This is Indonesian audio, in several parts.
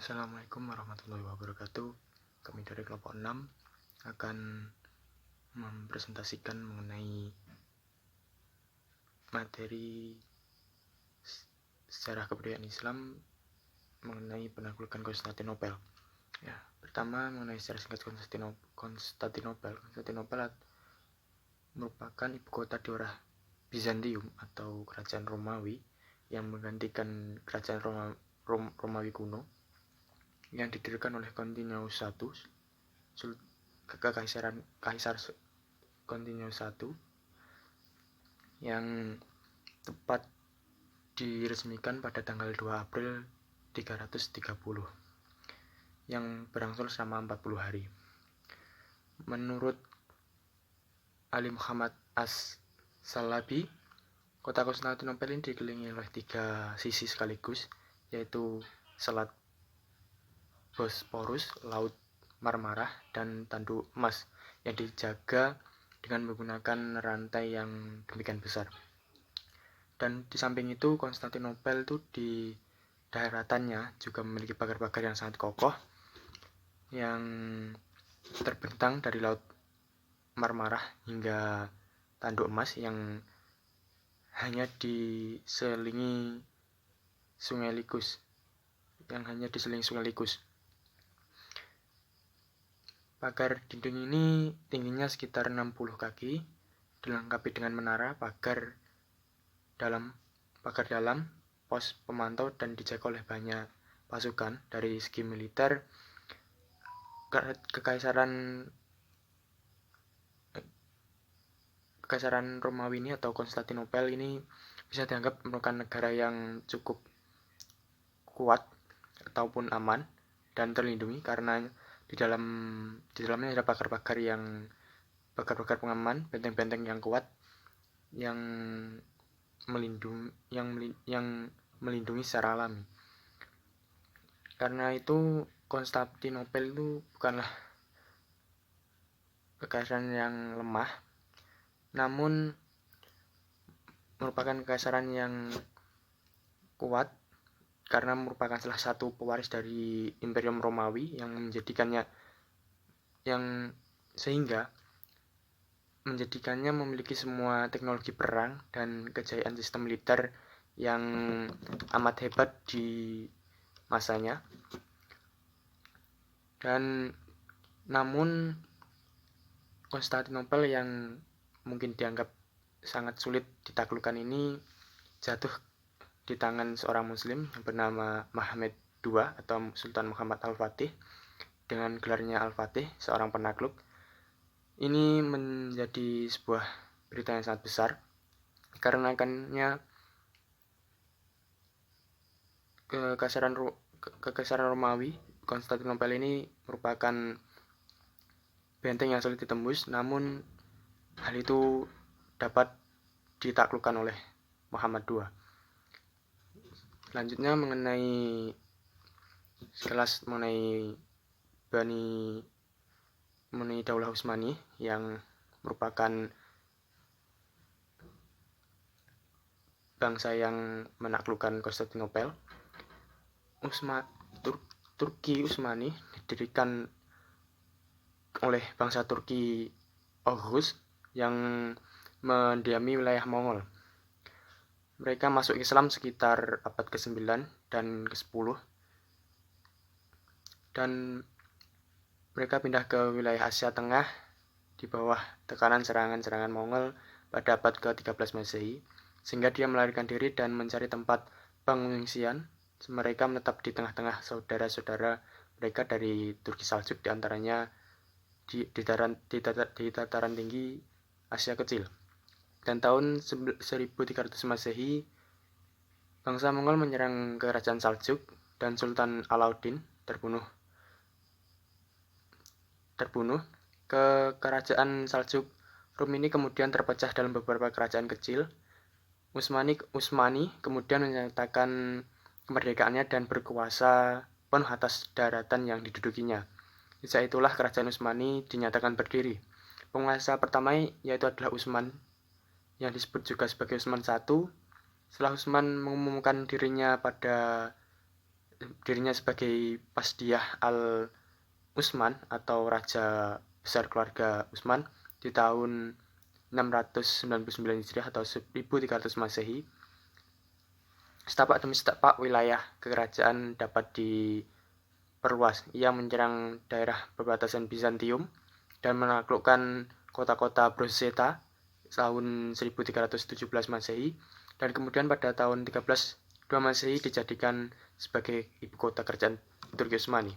Assalamualaikum warahmatullahi wabarakatuh. Kami dari kelompok 6 akan mempresentasikan mengenai materi sejarah kebudayaan Islam mengenai penaklukan Konstantinopel. Pertama mengenai sejarah singkat Konstantinopel. Konstantinopel merupakan ibu kota daerah Bizantium atau kerajaan Romawi yang menggantikan kerajaan Romawi kuno yang didirikan oleh Kontinus I, Kaisar Kontinus I, yang tepat diresmikan pada tanggal 2 April 330 yang berlangsung selama 40 hari. Menurut Ali Muhammad As-Salabi, kota Konstantinopel ini dikelilingi oleh 3 sisi sekaligus, yaitu Selat Bosporus, Laut Marmarah, dan Tanduk Emas yang dijaga dengan menggunakan rantai yang demikian besar. Dan di samping itu, Konstantinopel itu di daratannya juga memiliki pagar-pagar yang sangat kokoh yang terbentang dari Laut Marmarah hingga Tanduk Emas yang hanya diselingi Sungai Likus. Pagar dinding ini tingginya sekitar 60 kaki, dilengkapi dengan menara, pagar dalam, pos pemantau, dan dijaga oleh banyak pasukan. Dari segi militer, Kekaisaran Romawi ini atau Konstantinopel ini bisa dianggap merupakan negara yang cukup kuat ataupun aman dan terlindungi karena di dalamnya ada pagar-pagar pengaman, benteng-benteng yang kuat yang melindungi secara alami. Karena itu Konstantinopel itu bukanlah kekaisaran yang lemah, namun merupakan kekaisaran yang kuat karena merupakan salah satu pewaris dari Imperium Romawi sehingga menjadikannya memiliki semua teknologi perang dan kejayaan sistem militer yang amat hebat di masanya. Dan namun Konstantinopel yang mungkin dianggap sangat sulit ditaklukkan ini jatuh di tangan seorang muslim yang bernama Muhammad II atau Sultan Muhammad Al-Fatih dengan gelarnya Al-Fatih, seorang penakluk. Ini menjadi sebuah berita yang sangat besar karena Kekaisaran Romawi Konstantinopel ini merupakan benteng yang sulit ditembus, namun hal itu dapat ditaklukkan oleh Muhammad II. Selanjutnya mengenai Daulah Utsmani yang merupakan bangsa yang menaklukkan Konstantinopel. Turki Utsmani didirikan oleh bangsa Turki Oghuz yang mendiami wilayah Mongol. Mereka masuk Islam sekitar abad ke-9 dan ke-10 dan mereka pindah ke wilayah Asia Tengah di bawah tekanan serangan Mongol pada abad ke-13 Masehi, sehingga dia melarikan diri dan mencari tempat pengungsian. Mereka menetap di tengah-tengah saudara-saudara mereka dari Turki Saljuk, diantaranya di dataran tinggi Asia Kecil. Dan tahun 1300 Masehi, bangsa Mongol menyerang kerajaan Saljuk dan Sultan Alauddin terbunuh. Kerajaan Saljuk Rum ini kemudian terpecah dalam beberapa kerajaan kecil. Utsmani kemudian menyatakan kemerdekaannya dan berkuasa penuh atas daratan yang didudukinya. Sejak itulah kerajaan Utsmani dinyatakan berdiri. Penguasa pertama yaitu adalah Utsman, yang disebut juga sebagai Utsman I. Setelah Utsman mengumumkan dirinya dirinya sebagai Pasdiah al-Utsman atau Raja Besar Keluarga Utsman di tahun 699 Hijriah atau 1300 Masehi. Setapak demi setapak wilayah kerajaan dapat diperluas. Ia menyerang daerah perbatasan Bizantium dan menaklukkan kota-kota Brozeta tahun 1317 Masehi, dan kemudian pada tahun 1302 Masehi dijadikan sebagai ibu kota kerajaan Turki Utsmani.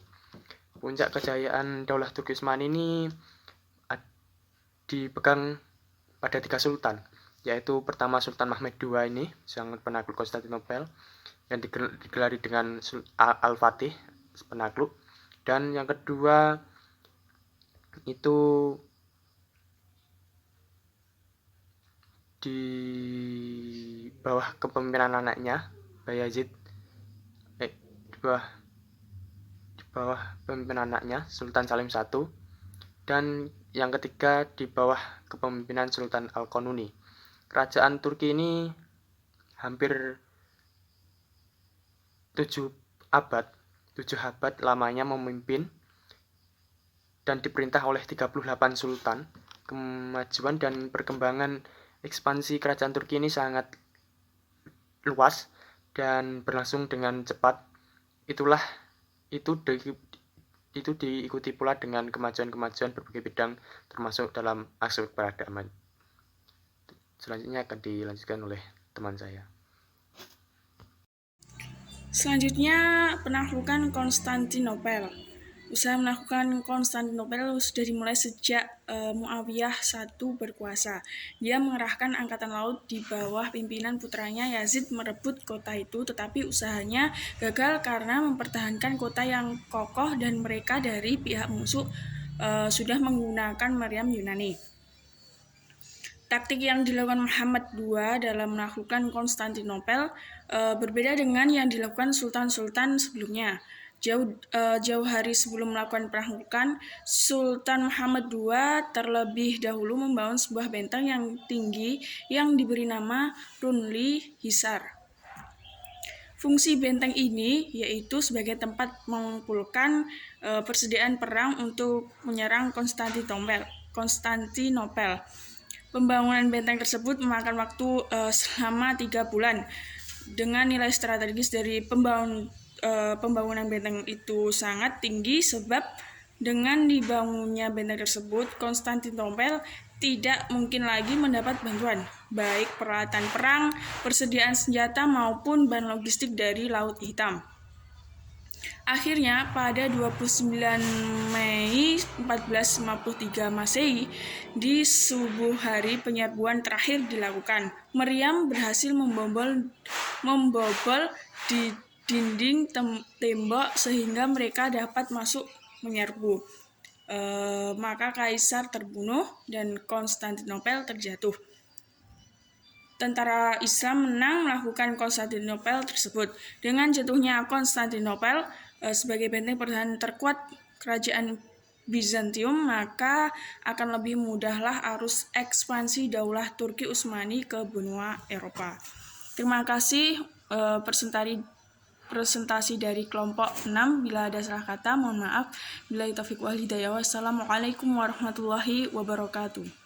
Puncak kejayaan Daulah Turki Utsmani ini dipegang pada 3 sultan, yaitu pertama Sultan Mehmed II ini sang penakluk Konstantinopel yang digelari dengan Al-Fatih penakluk, dan yang kedua itu di bawah kepemimpinan anaknya Bayazid, di bawah pemimpinan anaknya Sultan Salim I, dan yang ketiga di bawah kepemimpinan Sultan Al-Qanuni. Kerajaan Turki ini hampir 7 abad lamanya memimpin dan diperintah oleh 38 sultan. Kemajuan dan perkembangan ekspansi kerajaan Turki ini sangat luas dan berlangsung dengan cepat. Itu diikuti pula dengan kemajuan-kemajuan berbagai bidang termasuk dalam aspek peradaban. Selanjutnya akan dilanjutkan oleh teman saya. Selanjutnya, penaklukan Konstantinopel. Usaha menaklukkan Konstantinopel sudah dimulai sejak Muawiyah I berkuasa. Dia mengerahkan angkatan laut di bawah pimpinan putranya Yazid merebut kota itu, tetapi usahanya gagal karena mempertahankan kota yang kokoh dan mereka dari pihak musuh sudah menggunakan meriam Yunani. Taktik yang dilakukan Muhammad II dalam menaklukkan Konstantinopel berbeda dengan yang dilakukan sultan-sultan sebelumnya. Jauh hari sebelum melakukan penaklukan, Sultan Muhammad II terlebih dahulu membangun sebuah benteng yang tinggi yang diberi nama Runli Hisar. Fungsi benteng ini yaitu sebagai tempat mengumpulkan persediaan perang untuk menyerang Konstantinopel. Pembangunan benteng tersebut memakan waktu selama 3 bulan. Dengan nilai strategis dari pembangunan benteng itu sangat tinggi, sebab dengan dibangunnya benteng tersebut, Konstantinopel tidak mungkin lagi mendapat bantuan, baik peralatan perang, persediaan senjata, maupun bahan logistik dari Laut Hitam. Akhirnya, pada 29 Mei 1453 Masehi, di subuh hari penyerbuan terakhir dilakukan. Meriam berhasil membobol di dinding tembok sehingga mereka dapat masuk menyerbu. Maka kaisar terbunuh dan Konstantinopel terjatuh. Tentara Islam menang melakukan Konstantinopel tersebut. Dengan jatuhnya Konstantinopel sebagai benteng pertahanan terkuat kerajaan Bizantium, maka akan lebih mudahlah arus ekspansi Daulah Turki Utsmani ke benua Eropa. Terima kasih presentasi dari kelompok 6. Bila ada salah kata, mohon maaf. Billahi taufiq wal hidayah. Wassalamualaikum warahmatullahi wabarakatuh.